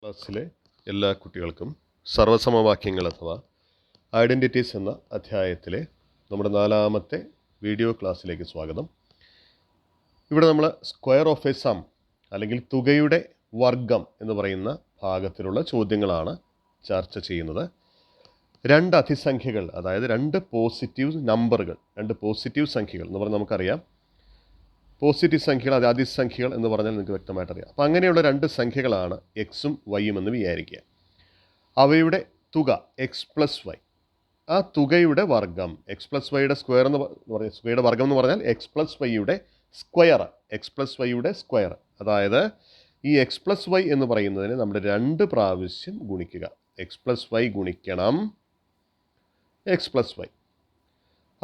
ക്ലാസ്സിലെ എല്ലാ കുട്ടികൾക്കും സർവ്വസമവാക്യങ്ങൾ അഥവാ ഐഡൻറ്റിറ്റീസ് എന്ന അധ്യായത്തിലെ നമ്മുടെ 4ാമത്തെ വീഡിയോ ക്ലാസ്സിലേക്ക് സ്വാഗതം. ഇവിടെ നമ്മൾ സ്ക്വയർ ഓഫ് എ സം അല്ലെങ്കിൽ തുകയുടെ വർഗം എന്ന് പറയുന്ന ഭാഗത്തിലുള്ള ചോദ്യങ്ങളാണ് ചർച്ച ചെയ്യുന്നത്. രണ്ട് അതിസംഖ്യകൾ, അതായത് രണ്ട് പോസിറ്റീവ് നമ്പറുകൾ, രണ്ട് പോസിറ്റീവ് സംഖ്യകൾ എന്ന് പറഞ്ഞാൽ നമുക്കറിയാം. പോസിറ്റീവ് സംഖ്യകൾ, അത് അതിസംഖ്യകൾ എന്ന് പറഞ്ഞാൽ നിങ്ങൾക്ക് വ്യക്തമായിട്ട് അറിയാം. അപ്പോൾ അങ്ങനെയുള്ള രണ്ട് സംഖ്യകളാണ് എക്സും വൈയും എന്ന് വിചാരിക്കുക. അവയുടെ തുക എക്സ് പ്ലസ് വൈ, ആ തുകയുടെ വർഗം എക്സ് പ്ലസ് വൈയുടെ സ്ക്വയർ എന്ന് പറഞ്ഞാൽ, തുകയുടെ വർഗം എന്ന് പറഞ്ഞാൽ എക്സ് പ്ലസ് വൈയുടെ സ്ക്വയർ, എക്സ് പ്ലസ് വൈയുടെ സ്ക്വയർ. അതായത് ഈ എക്സ് പ്ലസ് വൈ എന്ന് പറയുന്നതിന് നമ്മൾ 2 പ്രാവശ്യം ഗുണിക്കുക. എക്സ് പ്ലസ് വൈ ഗുണിക്കണം എക്സ് പ്ലസ് വൈ.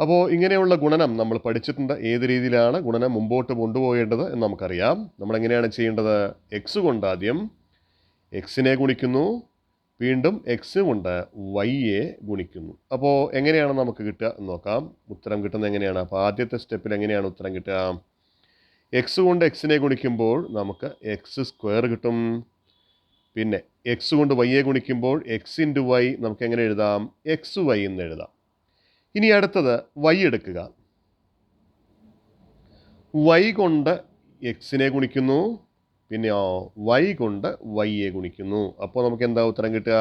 അപ്പോൾ ഇങ്ങനെയുള്ള ഗുണനം നമ്മൾ പഠിച്ചിട്ടുണ്ട്. ഏത് രീതിയിലാണ് ഗുണനം മുമ്പോട്ട് കൊണ്ടുപോകേണ്ടത് എന്ന് നമുക്കറിയാം. നമ്മളെങ്ങനെയാണ് ചെയ്യേണ്ടത്? എക്സ് കൊണ്ട് ആദ്യം എക്സിനെ ഗുണിക്കുന്നു, വീണ്ടും എക്സ് കൊണ്ട് വൈയെ ഗുണിക്കുന്നു. അപ്പോൾ എങ്ങനെയാണ് നമുക്ക് കിട്ടുക എന്ന് നോക്കാം. ഉത്തരം കിട്ടുന്നത് എങ്ങനെയാണ്? അപ്പോൾ ആദ്യത്തെ സ്റ്റെപ്പിൽ എങ്ങനെയാണ് ഉത്തരം കിട്ടുക? എക്സ് കൊണ്ട് എക്സിനെ ഗുണിക്കുമ്പോൾ നമുക്ക് എക്സ് സ്ക്വയർ കിട്ടും. പിന്നെ എക്സ് കൊണ്ട് വൈയെ ഗുണിക്കുമ്പോൾ എക്സ് ഇൻറ്റു വൈ നമുക്ക് എങ്ങനെ എഴുതാം? എക്സ് വൈ എന്ന് എഴുതാം. ഇനി അടുത്തത് വൈ എടുക്കുക. വൈ കൊണ്ട് എക്സിനെ ഗുണിക്കുന്നു, പിന്നെയോ വൈ കൊണ്ട് വൈയെ ഗുണിക്കുന്നു. അപ്പോൾ നമുക്ക് എന്താ ഉത്തരം കിട്ടുക?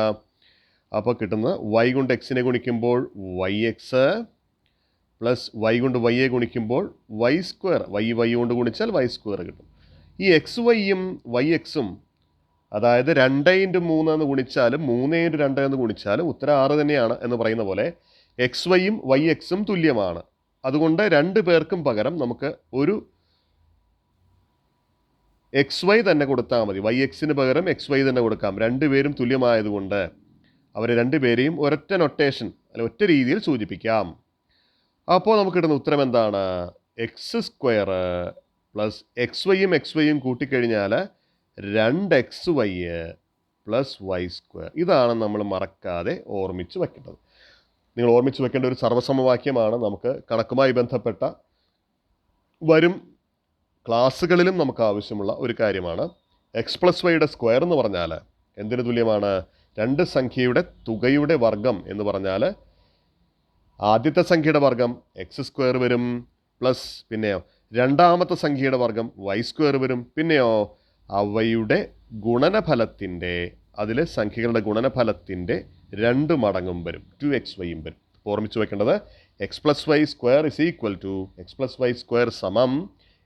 അപ്പോൾ കിട്ടുന്നത് വൈ കൊണ്ട് എക്സിനെ ഗുണിക്കുമ്പോൾ വൈ എക്സ് പ്ലസ് വൈ കൊണ്ട് വൈയെ ഗുണിക്കുമ്പോൾ വൈ സ്ക്വയർ. വൈ കൊണ്ട് ഗുണിച്ചാൽ വൈ സ്ക്വയർ കിട്ടും. ഈ എക്സ് വൈയും വൈ എക്സും, അതായത് 2 ഇൻറ്റു 3 എന്ന് ഗുണിച്ചാലും 3 ഇൻറ്റു 2 എന്ന് ഗുണിച്ചാലും ഉത്തരം 6 തന്നെയാണ് എന്ന് പറയുന്ന പോലെ എക്സ് വൈയും വൈ എക്സും തുല്യമാണ്. അതുകൊണ്ട് 2 പേർക്കും പകരം നമുക്ക് ഒരു എക്സ് വൈ തന്നെ കൊടുത്താൽ മതി. വൈ എക്സിന് പകരം എക്സ് വൈ തന്നെ കൊടുക്കാം. 2 പേരും തുല്യമായതുകൊണ്ട് അവരെ 2 പേരെയും ഒരൊറ്റ നൊട്ടേഷൻ അല്ലെ ഒറ്റ രീതിയിൽ സൂചിപ്പിക്കാം. അപ്പോൾ നമുക്ക് കിട്ടുന്ന ഉത്തരം എന്താണ്? എക്സ് സ്ക്വയർ പ്ലസ് എക്സ് വൈയും കൂട്ടിക്കഴിഞ്ഞാൽ 2xy പ്ലസ് വൈ സ്ക്വയർ. ഇതാണ് നമ്മൾ മറക്കാതെ ഓർമ്മിച്ച് വയ്ക്കേണ്ടത്. നിങ്ങൾ ഓർമ്മിച്ച് വെക്കേണ്ട ഒരു സർവ്വസമവാക്യമാണ്. നമുക്ക് കണക്കുമായി ബന്ധപ്പെട്ട വരും ക്ലാസ്സുകളിലും നമുക്ക് ആവശ്യമുള്ള ഒരു കാര്യമാണ്. എക്സ് പ്ലസ് വൈയുടെ സ്ക്വയർ എന്ന് പറഞ്ഞാൽ എന്തിനു തുല്യമാണ്? രണ്ട് സംഖ്യയുടെ തുകയുടെ വർഗം എന്ന് പറഞ്ഞാൽ ആദ്യത്തെ സംഖ്യയുടെ വർഗം എക്സ് സ്ക്വയർ വരും, പ്ലസ് പിന്നെയോ രണ്ടാമത്തെ സംഖ്യയുടെ വർഗം വൈ സ്ക്വയർ വരും, പിന്നെയോ അവയുടെ ഗുണനഫലത്തിൻ്റെ, അതിൽ സംഖ്യകളുടെ ഗുണനഫലത്തിൻ്റെ 2 മടങ്ങും വരും, 2xy വരും. ഓർമ്മിച്ച് വെക്കേണ്ടത് x plus y square is equal to x plus y square സമം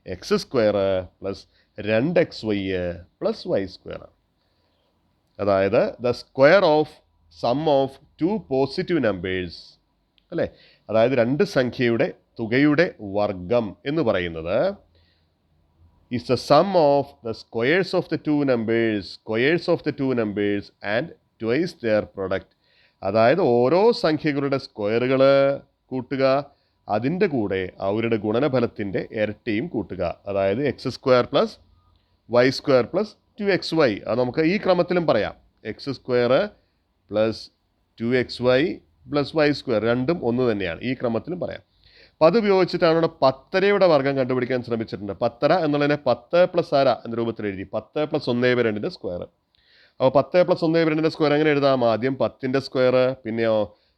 x square plus 2xy plus y square. അതായത് the square of sum of 2 positive numbers അല്ലേ. അതായത് 2 സംഖ്യയുടെ തുകയുടെ വർഗം എന്ന് പറയുന്നത് is the sum of the squares of the two numbers and twice their product. അതായത് ഓരോ സംഖ്യകളുടെ സ്ക്വയറുകൾ കൂട്ടുക, അതിൻ്റെ കൂടെ അവരുടെ ഗുണനഫലത്തിൻ്റെ ഇരട്ടിയും കൂട്ടുക. അതായത് x square plus y square plus 2xy. അത് നമുക്ക് ഈ ക്രമത്തിലും പറയാം. X square plus 2xy plus y square, രണ്ടും ഒന്ന് തന്നെയാണ്. ഈ ക്രമത്തിലും പറയാം. അപ്പോൾ അത് ഉപയോഗിച്ചിട്ടാണ് ഇവിടെ 10 വർഗം കണ്ടുപിടിക്കാൻ ശ്രമിച്ചിട്ടുണ്ട്. 10 എന്നുള്ളതിനെ 10 പ്ലസ് അര എന്ന രൂപത്തിൽ എഴുതി. 10 പ്ലസ് 1/2 സ്ക്വയർ. അപ്പോൾ 10 പ്ലസ് 1/2 സ്ക്വയർ എങ്ങനെ എഴുതാം? ആദ്യം 10ൻ്റെ സ്ക്വയർ, പിന്നെയോ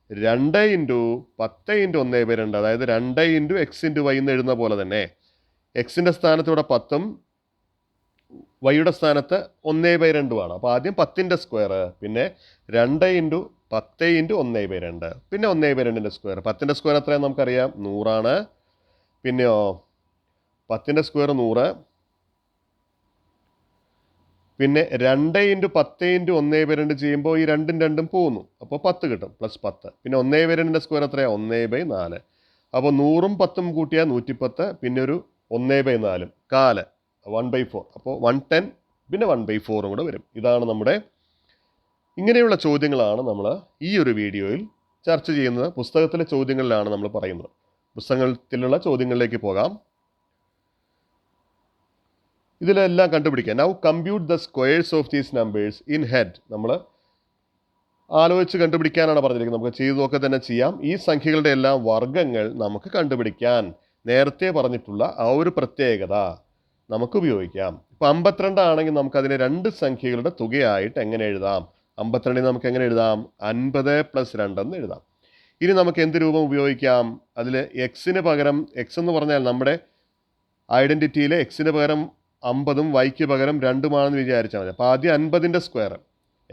2 ഇൻറ്റു 10 ഇൻറ്റു 1/2, അതായത് 2 ഇൻറ്റു എക്സ് ഇൻറ്റു വൈ എന്ന് എഴുതുന്ന പോലെ തന്നെ എക്സിൻ്റെ സ്ഥാനത്ത് ഇവിടെ 10ഉം വൈയുടെ സ്ഥാനത്ത് 1/2 അപ്പോൾ ആദ്യം 10ൻ്റെ സ്ക്വയർ, പിന്നെ 2 ഇൻറ്റു 10 ഇൻറ്റു 1/2, പിന്നെ 1/2 സ്ക്വയർ. 10ൻ്റെ സ്ക്വയർ എത്രയാണ് നമുക്കറിയാം? 100. പിന്നെയോ 10ൻ്റെ സ്ക്വയർ 100, പിന്നെ 2 ഇൻറ്റു 10 ഇൻറ്റു 1/2 ചെയ്യുമ്പോൾ ഈ 2ഉം 2ഉം പോകുന്നു, അപ്പോൾ 10 കിട്ടും, പ്ലസ് 10. പിന്നെ 1/2 സ്ക്വയർ എത്രയാണ്? 1/4. അപ്പോൾ 100ഉം 10ഉം കൂട്ടിയാൽ 110, പിന്നെ ഒരു 1/4 കാല് 1/4, അപ്പോൾ 110, പിന്നെ 1/4 കൂടെ വരും. ഇതാണ് നമ്മുടെ ഇങ്ങനെയുള്ള ചോദ്യങ്ങളാണ് നമ്മൾ ഈ ഒരു വീഡിയോയിൽ ചർച്ച ചെയ്യുന്നത്. പുസ്തകത്തിലെ ചോദ്യങ്ങളിലാണ് നമ്മൾ പറയുന്നത്. പുസ്തകത്തിലുള്ള ചോദ്യങ്ങളിലേക്ക് പോകാം. ഇതിലെല്ലാം കണ്ടുപിടിക്കാം. Now compute the squares of these numbers in head. നമ്മൾ ആലോചിച്ച് കണ്ടുപിടിക്കാനാണ് പറഞ്ഞിരിക്കുന്നത്. നമുക്ക് ചെയ്തൊക്കെ തന്നെ ചെയ്യാം. ഈ സംഖ്യകളുടെ എല്ലാം വർഗ്ഗങ്ങൾ നമുക്ക് കണ്ടുപിടിക്കാൻ നേരത്തെ പറഞ്ഞിട്ടുള്ള ആ ഒരു പ്രത്യേകത നമുക്ക് ഉപയോഗിക്കാം. ഇപ്പോൾ 52 ആണെങ്കിൽ നമുക്കതിനെ രണ്ട് സംഖ്യകളുടെ തുകയായിട്ട് എങ്ങനെ എഴുതാം? 52 നമുക്ക് എങ്ങനെ എഴുതാം? 50 + 2 എന്ന് എഴുതാം. ഇനി നമുക്ക് എന്ത് രൂപം ഉപയോഗിക്കാം? അതിൽ എക്സിന് പകരം, എക്സ് എന്ന് പറഞ്ഞാൽ നമ്മുടെ ഐഡൻറ്റിറ്റിയിലെ എക്സിന് പകരം 50ഉം വൈക്ക് പകരം 2ഉമാണെന്ന് വിചാരിച്ചാൽ മതി. അപ്പോൾ ആദ്യം 50ൻ്റെ സ്ക്വയർ,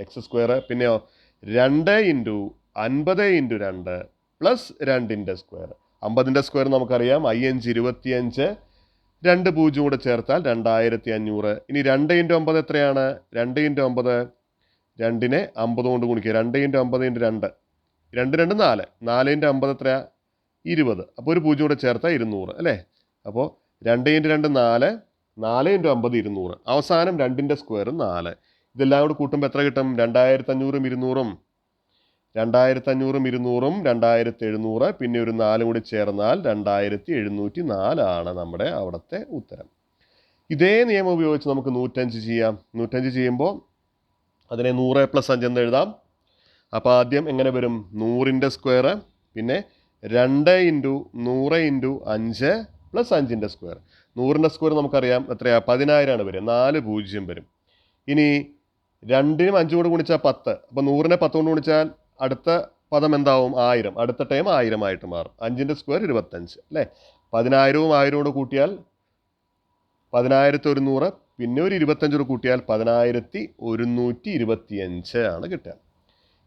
എക്സ് സ്ക്വയർ, പിന്നെയോ 2 × 50 × 2 പ്ലസ് 2ൻ്റെ സ്ക്വയർ. 50ൻ്റെ സ്ക്വയർ നമുക്കറിയാം 5 25, 2 0 കൂടെ ചേർത്താൽ 2500. ഇനി 2 × 9 എത്രയാണ്? 2 × 9, 2നെ 50 കൊണ്ട് ഗുണിക്കുക. 2 × 50 × 2, 2 2 4, 4 × 50 എത്രയാണ്? 20. അപ്പോൾ ഒരു 0 കൂടെ ചേർത്താൽ 200 അല്ലേ? അപ്പോൾ 2 × 2 4, 4 × 50 200. അവസാനം 2ൻ്റെ സ്ക്വയർ 4. ഇതെല്ലാം കൂടി കൂട്ടുമ്പോൾ എത്ര കിട്ടും? 2500ഉം 200ഉം 2500ഉം 200ഉം 2700, പിന്നെ ഒരു 4 കൂടി ചേർന്നാൽ 2704 ആണ് നമ്മുടെ അവിടുത്തെ ഉത്തരം. ഇതേ നിയമം ഉപയോഗിച്ച് നമുക്ക് 105 ചെയ്യാം. 105 ചെയ്യുമ്പോൾ അതിനെ 100 + 5 എന്ന് എഴുതാം. അപ്പോൾ ആദ്യം എങ്ങനെ വരും? 100ൻ്റെ സ്ക്വയർ, പിന്നെ 2 × 100 × 5 + 5ൻ്റെ സ്ക്വയർ. 100ൻ്റെ സ്ക്വയർ നമുക്കറിയാം എത്രയാണ്? 10000 ആണ് വരും. 4 0 വരും. ഇനി 2നും 5 കൂടെ ഗുണിച്ചാൽ 10. അപ്പോൾ 100നെ 10 കൊണ്ട് ഗുണിച്ചാൽ അടുത്ത പദം എന്താവും? 1000. അടുത്ത ടൈം 1000 ആയിട്ട് മാറും. 5ൻ്റെ സ്ക്വയർ 25 അല്ലേ? 10000ഉം 1000 കൂടെ കൂട്ടിയാൽ 10100, പിന്നെ ഒരു 25 കൂടെ കൂട്ടിയാൽ 10125 ആണ് കിട്ടുക.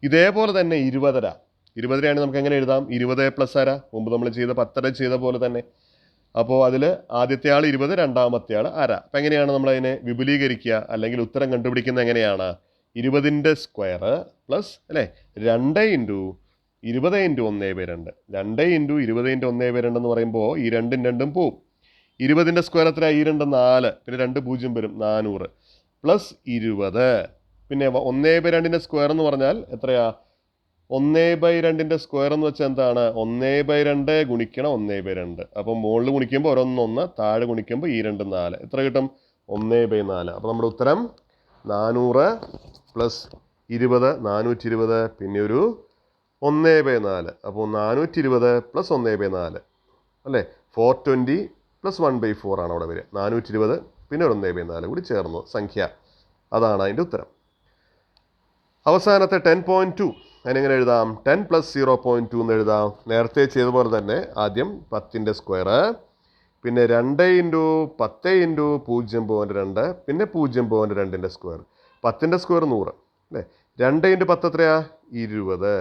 ഇതേപോലെ തന്നെ 20 20 നമുക്ക് എങ്ങനെ എഴുതാം? 20 + 1/2, മുമ്പ് നമ്മൾ ചെയ്ത 10 ചെയ്ത പോലെ തന്നെ. അപ്പോൾ അതിൽ ആദ്യത്തെ ആൾ 20, രണ്ടാമത്തെ ആൾ 1/2. അപ്പം എങ്ങനെയാണ് നമ്മളതിനെ വിപുലീകരിക്കുക അല്ലെങ്കിൽ ഉത്തരം കണ്ടുപിടിക്കുന്നത്? എങ്ങനെയാണ്? 20ൻ്റെ സ്ക്വയർ പ്ലസ് അല്ലേ 2 × 20 × 1/2. 2 × 20 × 1/2 എന്ന് പറയുമ്പോൾ ഈ 2ഉം 2ഉം പോവും. 20ൻ്റെ സ്ക്വയർ എത്രയാണ്? ഈ 2 4, പിന്നെ 2 0 വരും, 400 പ്ലസ് 20. പിന്നെ 1/2ൻ്റെ സ്ക്വയർ എന്ന് പറഞ്ഞാൽ എത്രയാ? 1/2ൻ്റെ സ്ക്വയർ എന്ന് വെച്ചാൽ എന്താണ്? 1/2 ഗുണിക്കണം 1/2. അപ്പോൾ മുകളിൽ ഗുണിക്കുമ്പോൾ 1 താഴെ ഗുണിക്കുമ്പോൾ ഈ 2 4. എത്ര കിട്ടും? 1/4. അപ്പോൾ നമ്മുടെ ഉത്തരം 400 + 20 420, പിന്നെ ഒരു 1/4. അപ്പോൾ 420 + 1/4 അല്ലേ? 420 + 1/4 ആണ് അവിടെ വരിക. 420 പിന്നെ ഒരു 1/4 കൂടി ചേർന്നു സംഖ്യ. അതാണ് അതിൻ്റെ ഉത്തരം. അവസാനത്തെ 10.2 അതിനെങ്ങനെ എഴുതാം? 10 + 0.2 എന്ന് എഴുതാം. നേരത്തെ ചെയ്ത പോലെ തന്നെ ആദ്യം 10ൻ്റെ സ്ക്വയർ, പിന്നെ 2 × 10 × 0.2, പിന്നെ 0.2ൻ്റെ സ്ക്വയർ. 10ൻ്റെ സ്ക്വയർ 100 അല്ലേ? 2 × 10 എത്രയാ? 20.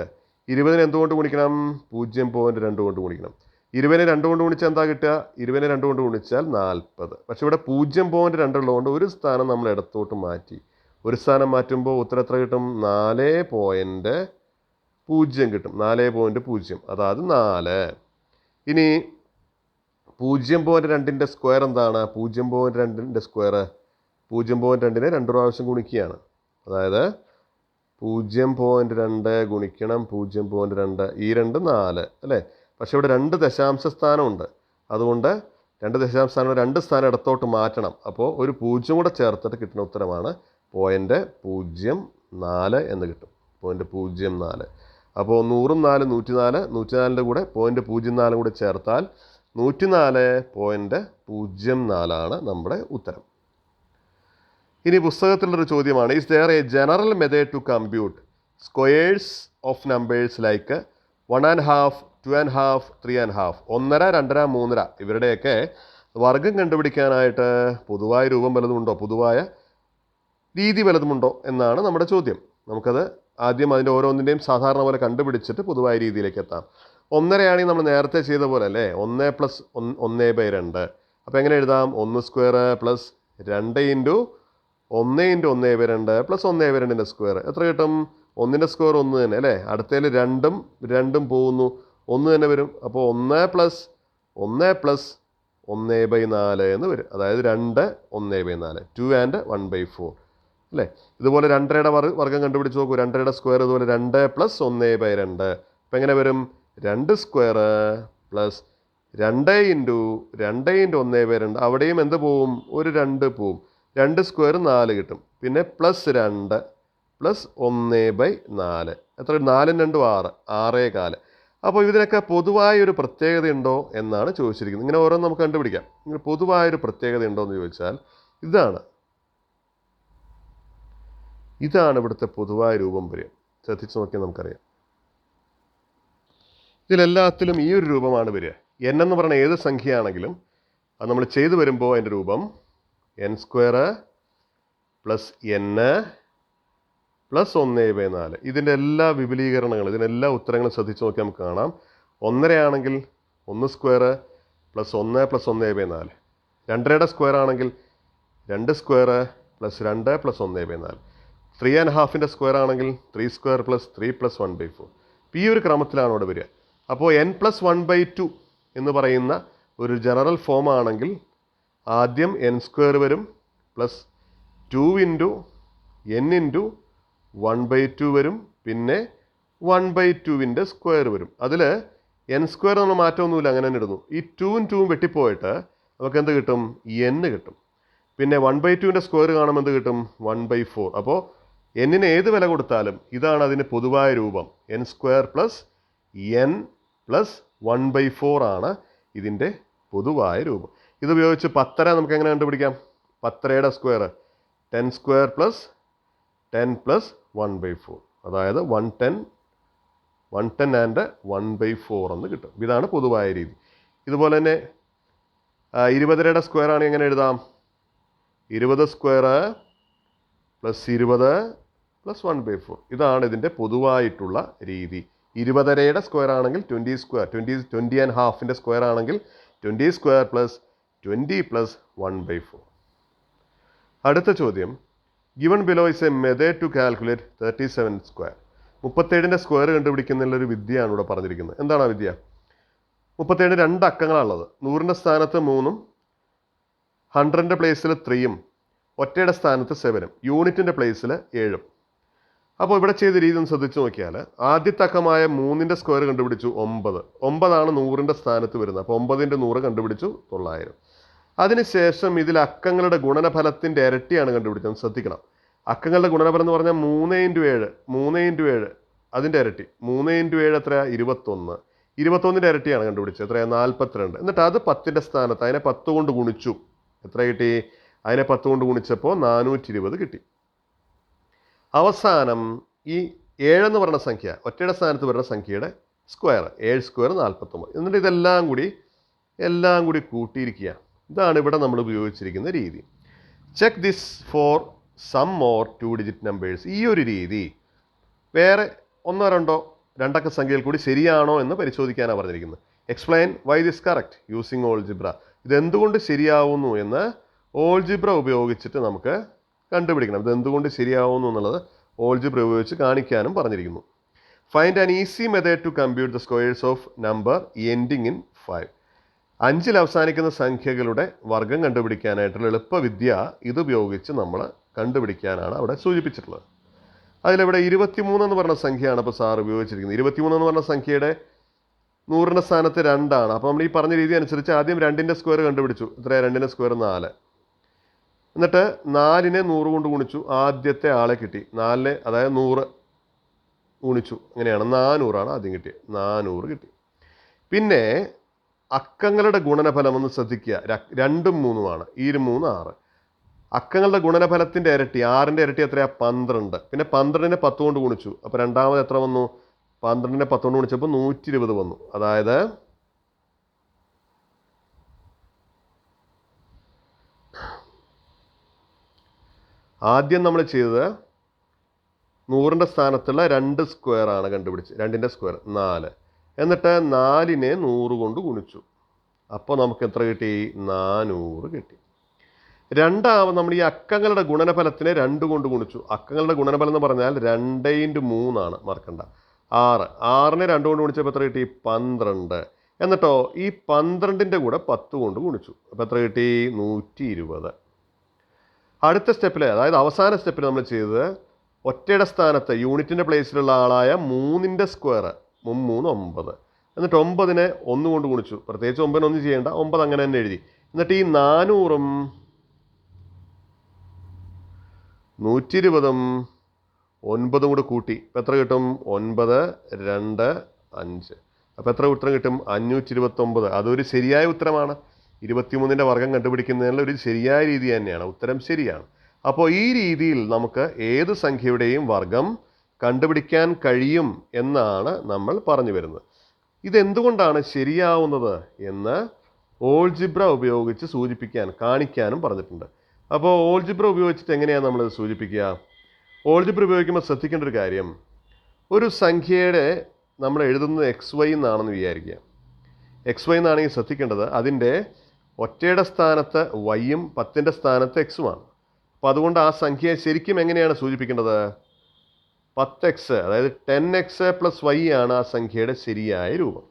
20നെ എന്തുകൊണ്ട് ഗുണിക്കണം? 0.2 കൊണ്ട് ഗുണിക്കണം. 20നെ 2 കൊണ്ട് ഗുണിച്ചാൽ എന്താ കിട്ടുക? 20നെ 2 കൊണ്ട് ഗുണിച്ചാൽ 40. പക്ഷെ ഇവിടെ 0.2 ഉള്ളതുകൊണ്ട് ഒരു സ്ഥാനം നമ്മൾ ഇടത്തോട്ട് മാറ്റി. ഒരു സ്ഥാനം മാറ്റുമ്പോൾ ഉത്തരം എത്ര കിട്ടും? 4.0 കിട്ടും. 4.0, അതായത് 4. ഇനി 0.2ൻ്റെ സ്ക്വയർ എന്താണ്? 0.2ൻ്റെ സ്ക്വയർ 0.2നെ 2 പ്രാവശ്യം ഗുണിക്കുകയാണ്. അതായത് 0.2 ഗുണിക്കണം 0.2, ഈ 2 4 അല്ലേ? പക്ഷെ ഇവിടെ 2 ദശാംശ സ്ഥാനമുണ്ട്. അതുകൊണ്ട് 2 ദശാംശ സ്ഥാനം 2 സ്ഥാനം ഇടത്തോട്ട് മാറ്റണം. അപ്പോൾ ഒരു 0 കൂടെ ചേർത്തിട്ട് കിട്ടുന്ന ഉത്തരമാണ് 0.04 എന്ന് കിട്ടും. 0.04. അപ്പോൾ 100ഉം 4 104, 104ൻ്റെ കൂടെ 0.04 കൂടെ ചേർത്താൽ 104.04 ആണ് നമ്മുടെ ഉത്തരം. ഇനി പുസ്തകത്തിലുള്ളൊരു ചോദ്യമാണ്: is there a general method to compute squares of numbers like 1.5, 2.5, 3.5? 1.5, 2.5, 3.5 ഇവരുടെയൊക്കെ വർഗം കണ്ടുപിടിക്കാനായിട്ട് പൊതുവായ രൂപം വല്ലതുമുണ്ടോ? പൊതുവായ രീതി വല്ലതുമുണ്ടോ എന്നാണ് നമ്മുടെ ചോദ്യം. നമുക്കത് ആദ്യം അതിൻ്റെ ഓരോന്നിൻ്റെയും സാധാരണ പോലെ കണ്ടുപിടിച്ചിട്ട് പൊതുവായ രീതിയിലേക്ക് എത്താം. 1.5 ആണെങ്കിൽ നമ്മൾ നേരത്തെ ചെയ്ത പോലെ അല്ലേ? 1 + 1/2. അപ്പോൾ എങ്ങനെ എഴുതാം? 1 സ്ക്വയർ പ്ലസ് 2 × 1 × 1/2 പ്ലസ് 1/2ൻ്റെ സ്ക്വയർ. എത്ര കിട്ടും? 1ൻ്റെ സ്ക്വയർ 1 തന്നെ അല്ലേ? അടുത്തതിൽ 2ഉം പോകുന്നു, 1 തന്നെ വരും. അപ്പോൾ 1 + 1/4 എന്ന് വരും. അതായത് 2 1/4, 2 and 1/4 അല്ലേ? ഇതുപോലെ 2.5യുടെ വർഗ്ഗം കണ്ടുപിടിച്ച് നോക്കൂ. 2.5യുടെ സ്ക്വയർ ഇതുപോലെ 2 + 1/2. അപ്പം എങ്ങനെ വരും? 2 സ്ക്വയർ പ്ലസ് 2 × 2 × 1/2. അവിടെയും എന്ത് പോവും? ഒരു 2 പോവും. 2 സ്ക്വയർ 4 കിട്ടും. പിന്നെ പ്ലസ് 2 പ്ലസ് 1/4. എത്ര? 4 × 2 6, 6.25. അപ്പോൾ ഇതിനൊക്കെ പൊതുവായൊരു പ്രത്യേകതയുണ്ടോ എന്നാണ് ചോദിച്ചിരിക്കുന്നത്. ഇങ്ങനെ ഓരോന്ന് നമുക്ക് കണ്ടുപിടിക്കാം. ഇങ്ങനെ പൊതുവായൊരു പ്രത്യേകത ഉണ്ടോ എന്ന് ചോദിച്ചാൽ ഇതാണ് ഇവിടുത്തെ പൊതുവായ രൂപം വരിക. ശ്രദ്ധിച്ച് നോക്കിയാൽ നമുക്കറിയാം. ഇതിലെല്ലാത്തിലും ഈ ഒരു രൂപമാണ് വരിക. എൻ എന്ന് പറഞ്ഞ ഏത് സംഖ്യയാണെങ്കിലും അത് നമ്മൾ ചെയ്തു വരുമ്പോൾ അതിൻ്റെ രൂപം n² + n + 1/4. ഇതിൻ്റെ എല്ലാ വിപുലീകരണങ്ങളും ഇതിനെല്ലാ ഉത്തരങ്ങളും ശ്രദ്ധിച്ച് നോക്കിയാൽ നമുക്ക് കാണാം. 1.5 ആണെങ്കിൽ 1² + 1 + 1/4. 2.5യുടെ സ്ക്വയർ ആണെങ്കിൽ 2² + 2 + 1/4. 3.5ൻ്റെ സ്ക്വയർ ആണെങ്കിൽ 3² + 3 + 1/4. ഈ ഒരു ക്രമത്തിലാണ് ഇവിടെ വരിക. അപ്പോൾ n+1/2 എന്ന് പറയുന്ന ഒരു ജനറൽ ഫോം ആണെങ്കിൽ ആദ്യം n² വരും +2 × n × 1/2 വരും, പിന്നെ 1/2ൻ്റെ സ്ക്വയർ വരും. അതിൽ n² നമ്മൾ മാറ്റമൊന്നുമില്ല, അങ്ങനെ തന്നെ ഇടുന്നു. ഈ 2ഉം 2ഉം വെട്ടിപ്പോയിട്ട് നമുക്ക് എന്ത് കിട്ടും? n കിട്ടും. പിന്നെ 1/2ൻ്റെ സ്ക്വയർ കാണുമ്പോൾ എന്ത് കിട്ടും? 1/4. അപ്പോൾ എന്നിന് ഏത് വില കൊടുത്താലും ഇതാണ് അതിന് പൊതുവായ രൂപം. n² + n + 1/4 ആണ് ഇതിൻ്റെ പൊതുവായ രൂപം. ഇതുപയോഗിച്ച് 10 നമുക്ക് എങ്ങനെ കണ്ടുപിടിക്കാം? 10യുടെ സ്ക്വയർ 10² + 10 + 1/4, അതായത് 110 ആൻഡ് 1/4 എന്ന് കിട്ടും. ഇതാണ് പൊതുവായ രീതി. ഇതുപോലെ തന്നെ 20യുടെ സ്ക്വയർ ആണെങ്കിൽ എങ്ങനെ എഴുതാം? 20² + 20 + 1/4. ഇതാണ് ഇതിൻ്റെ പൊതുവായിട്ടുള്ള രീതി. 20യുടെ സ്ക്വയർ ആണെങ്കിൽ 20.5ൻ്റെ സ്ക്വയർ ആണെങ്കിൽ 20² + 20 + 1/4. അടുത്ത ചോദ്യം, given below is a method to calculate 37². 37ൻ്റെ സ്ക്വയർ കണ്ടുപിടിക്കുന്നുള്ളൊരു വിദ്യയാണ് ഇവിടെ പറഞ്ഞിരിക്കുന്നത്. എന്താണ് ആ വിദ്യ? 37 2 അക്കങ്ങളാണുള്ളത്. 100ൻ്റെ സ്ഥാനത്ത് 3ഉം 100ൻ്റെ പ്ലേസിൽ 3ഉം ഒറ്റയുടെ സ്ഥാനത്ത് 7ഉം യൂണിറ്റിൻ്റെ പ്ലേസിൽ 7ഉം. അപ്പോൾ ഇവിടെ ചെയ്ത രീതി ഒന്ന് ശ്രദ്ധിച്ച് നോക്കിയാൽ ആദ്യത്തെ അക്കമായ 3ൻ്റെ സ്ക്വയർ കണ്ടുപിടിച്ചു 9. 9ആണ് 100ൻ്റെ സ്ഥാനത്ത് വരുന്നത്. അപ്പോൾ 9ൻ്റെ 100 കണ്ടുപിടിച്ചു 900. അതിനുശേഷം ഇതിൽ അക്കങ്ങളുടെ ഗുണനഫലത്തിൻ്റെ ഇരട്ടിയാണ് കണ്ടുപിടിച്ചത്. ശ്രദ്ധിക്കണം. അക്കങ്ങളുടെ ഗുണനഫലം എന്ന് പറഞ്ഞാൽ 3 × 7 അതിൻ്റെ ഇരട്ടി. 3 × 7 എത്രയാണ്? 21. 21ൻ്റെ ഇരട്ടിയാണ് കണ്ടുപിടിച്ചത്. എത്രയാണ്? 42. എന്നിട്ട് അത് 10ൻ്റെ സ്ഥാനത്ത് അതിനെ 10 കൊണ്ട് ഗുണിച്ചു. എത്ര കിട്ടി? അതിനെ 10 കൊണ്ട് ഗുണിച്ചപ്പോൾ 420 കിട്ടി. അവസാനം ഈ 7 എന്ന് പറയുന്ന സംഖ്യ, ഒറ്റയുടെ സ്ഥാനത്ത് വരുന്ന സംഖ്യയുടെ സ്ക്വയർ 7² 49. എന്നിട്ട് എല്ലാം കൂടി കൂട്ടിയിരിക്കുക. ഇതാണ് ഇവിടെ നമ്മൾ ഉപയോഗിച്ചിരിക്കുന്ന രീതി. Check this for some more 2 digit numbers. ഈ ഒരു രീതി വേറെ 1, 2 രണ്ടക്ക സംഖ്യയിൽ കൂടി ശരിയാണോ എന്ന് പരിശോധിക്കാനാണ് പറഞ്ഞിരിക്കുന്നത്. Explain why this correct using algebra. ഇതെന്തുകൊണ്ട് ശരിയാവുന്നു എന്ന് ഓൾജിബ്ര ഉപയോഗിച്ചിട്ട് നമുക്ക് കണ്ടുപിടിക്കണം. ഇതെന്തുകൊണ്ട് ശരിയാവുന്നു എന്നുള്ളത് ഓൾജിബ്ര ഉപയോഗിച്ച് കാണിക്കാനും പറഞ്ഞിരിക്കുന്നു. Find an easy method to compute the squares of number ending in 5. 5ൽ അവസാനിക്കുന്ന സംഖ്യകളുടെ വർഗം കണ്ടുപിടിക്കാനായിട്ടുള്ള എളുപ്പവിദ്യ ഇതുപയോഗിച്ച് നമ്മൾ കണ്ടുപിടിക്കാനാണ് അവിടെ സൂചിപ്പിച്ചിട്ടുള്ളത്. അതിലിവിടെ 23 എന്ന് പറഞ്ഞ സംഖ്യയാണ് ഇപ്പോൾ സാർ ഉപയോഗിച്ചിരിക്കുന്നത്. 23 എന്ന് പറഞ്ഞ സംഖ്യയുടെ 100ൻ്റെ സ്ഥാനത്ത് 2 ആണ്. അപ്പോൾ നമ്മൾ ഈ പറഞ്ഞ രീതി അനുസരിച്ച് ആദ്യം 2ൻ്റെ സ്ക്വയർ കണ്ടുപിടിച്ചു. എത്രയാണ്? 2ൻ്റെ സ്ക്വയർ 4. എന്നിട്ട് 4നെ 100 കൊണ്ട് ഗുണിച്ചു. ആദ്യത്തെ ആളെ കിട്ടി. 4നെ അതായത് 100 ഗുണിച്ചു. അങ്ങനെയാണ് 400 ആദ്യം കിട്ടിയത്. 400 കിട്ടി. പിന്നെ അക്കങ്ങളുടെ ഗുണനഫലം ഒന്ന് ശ്രദ്ധിക്കുക. 2ഉം 3ഉമാണ്. ഈ 3 6. അക്കങ്ങളുടെ ഗുണനഫലത്തിൻ്റെ ഇരട്ടി 6ൻ്റെ ഇരട്ടി എത്രയാണ്? 12. പിന്നെ 12നെ 10 കൊണ്ട് ഗുണിച്ചു. അപ്പോൾ രണ്ടാമത് എത്ര വന്നു? 12നെ 10 കൊണ്ട് ഗുണിച്ചപ്പോൾ 120 വന്നു. അതായത് ആദ്യം നമ്മൾ ചെയ്തത് 100ൻ്റെ സ്ഥാനത്തുള്ള 2 സ്ക്വയർ ആണ് കണ്ടുപിടിച്ച്. 2ൻ്റെ സ്ക്വയർ 4. എന്നിട്ട് 4നെ 100 കൊണ്ട് ഗുണിച്ചു. അപ്പോൾ നമുക്ക് എത്ര കിട്ടി? 400 കിട്ടി. രണ്ടാമത് നമ്മൾ ഈ അക്കങ്ങളുടെ ഗുണനഫലത്തിനെ 2 കൊണ്ട് ഗുണിച്ചു. അക്കങ്ങളുടെ ഗുണനഫലം എന്ന് പറഞ്ഞാൽ 2 × 3 ആണ്, മറക്കണ്ട. 6. 6നെ 2 കൊണ്ട് ഗുണിച്ചപ്പോൾ എത്ര കിട്ടി? 12. എന്നിട്ടോ ഈ 12ൻ്റെ കൂടെ 10 കൊണ്ട് ഗുണിച്ചു. അപ്പോൾ എത്ര കിട്ടി? 120. അടുത്ത സ്റ്റെപ്പിൽ, അതായത് അവസാന സ്റ്റെപ്പിൽ നമ്മൾ ചെയ്തത് ഒറ്റയുടെ സ്ഥാനത്ത് യൂണിറ്റിൻ്റെ പ്ലേസിലുള്ള ആളായ 3ൻ്റെ സ്ക്വയർ 3 9. എന്നിട്ട് 9നെ 1 കൊണ്ട് ഗുണിച്ചു. പ്രത്യേകിച്ച് 9 ഒന്നും ചെയ്യേണ്ട, 9 അങ്ങനെ തന്നെ എഴുതി. എന്നിട്ട് ഈ 400ഉം 120ഉം 9ഉം കൂടെ കൂട്ടി. ഇപ്പം എത്ര കിട്ടും? 9, 2, 5. അപ്പോൾ എത്ര ഉത്തരം കിട്ടും? 529. അതൊരു ശരിയായ ഉത്തരമാണ്. 23ൻ്റെ വർഗ്ഗം കണ്ടുപിടിക്കുന്നതിനുള്ള ഒരു ശരിയായ രീതി തന്നെയാണ്. ഉത്തരം ശരിയാണ്. അപ്പോൾ ഈ രീതിയിൽ നമുക്ക് ഏത് സംഖ്യയുടെയും വർഗ്ഗം കണ്ടുപിടിക്കാൻ കഴിയും എന്നാണ് നമ്മൾ പറഞ്ഞു വരുന്നത്. ഇതെന്തുകൊണ്ടാണ് ശരിയാവുന്നത് എന്ന് ഓൾജിബ്ര ഉപയോഗിച്ച് കാണിക്കാനും പറഞ്ഞിട്ടുണ്ട്. അപ്പോൾ ഓൾജിബ്ര ഉപയോഗിച്ചിട്ട് എങ്ങനെയാണ് നമ്മളിത് സൂചിപ്പിക്കുക? ഓൾജിബ്ര ഉപയോഗിക്കുമ്പോൾ ശ്രദ്ധിക്കേണ്ട ഒരു കാര്യം, ഒരു സംഖ്യയുടെ നമ്മൾ എഴുതുന്നത് XY എന്നാണെന്ന് വിചാരിക്കുക. XY എന്നാണെങ്കിൽ ശ്രദ്ധിക്കേണ്ടത് അതിൻ്റെ ഒറ്റയുടെ സ്ഥാനത്ത് വൈയും 10ൻ്റെ സ്ഥാനത്ത് എക്സുമാണ്. അപ്പോൾ അതുകൊണ്ട് ആ സംഖ്യയെ ശരിക്കും എങ്ങനെയാണ് സൂചിപ്പിക്കേണ്ടത്? 10x, അതായത് 10x + y ആണ് ആ സംഖ്യയുടെ ശരിയായ രൂപം.